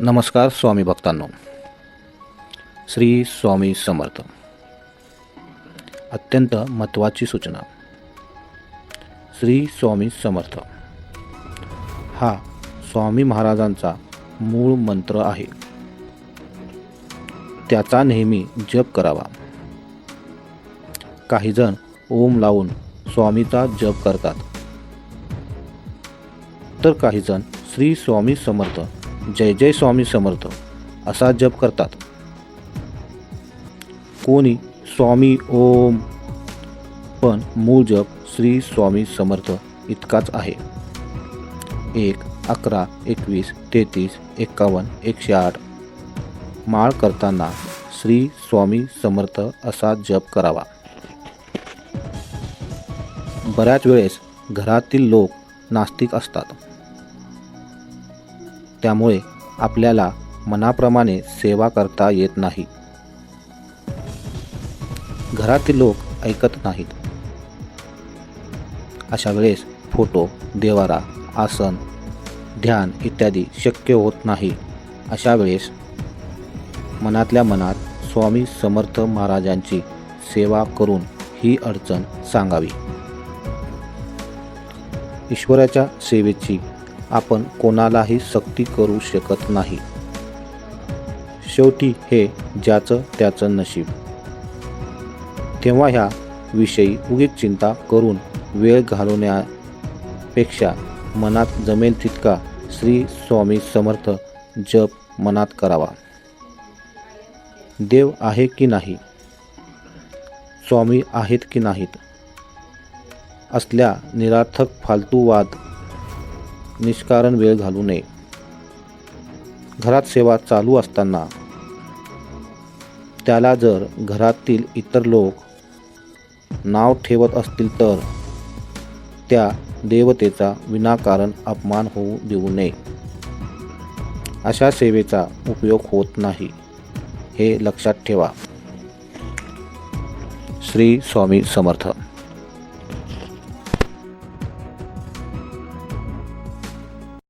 नमस्कार स्वामी भक्तांनो, श्री स्वामी समर्थ. अत्यंत महत्त्वाची सूचना. श्री स्वामी समर्थ हा स्वामी महाराजांचा मूळ मंत्र आहे. त्याचा नेहमी जप करावा. काही जण ओम लावून स्वामीचा जप करतात, तर काही जण श्री स्वामी समर्थ, जय जय स्वामी समर्थ असा जप करतात. कोणी स्वामी ओम, पण मूळ जप श्री स्वामी समर्थ इतकाच आहे. 1, 11, 21, 33, 51, 108 माळ करताना श्री स्वामी समर्थ असा जप करावा. बऱ्याच वेळेस घरातील लोक नास्तिक असतात, त्यामुळे आपल्याला मनाप्रमाणे सेवा करता येत नाही. घरातील लोक ऐकत नाहीत. अशा वेळेस फोटो, देवारा, आसन, ध्यान इत्यादी शक्य होत नाही. अशा वेळेस मनातल्या मनात स्वामी समर्थ महाराजांची सेवा करून ही अडचण सांगावी. ईश्वराच्या सेवेची आपण कोणालाही सक्ती करू शकत नाही. शेवटी हे ज्याचं त्याचं नशीब. तेव्हा ह्या विषयी उगीच चिंता करून वेळ घालवण्यापेक्षा मनात जमेल तितका श्री स्वामी समर्थ जप मनात करावा. देव आहे की नाही, स्वामी आहेत की नाहीत असल्या निरर्थक फालतू वाद निष्कारण वेळ घालू नये. घरात सेवा चालू असताना त्याला जर घरातील इतर लोक नाव ठेवत असतील तर त्या देवतेचा विनाकारण अपमान होऊ देऊ नये. अशा सेवेचा उपयोग होत नाही, हे लक्षात ठेवा. श्री स्वामी समर्थ.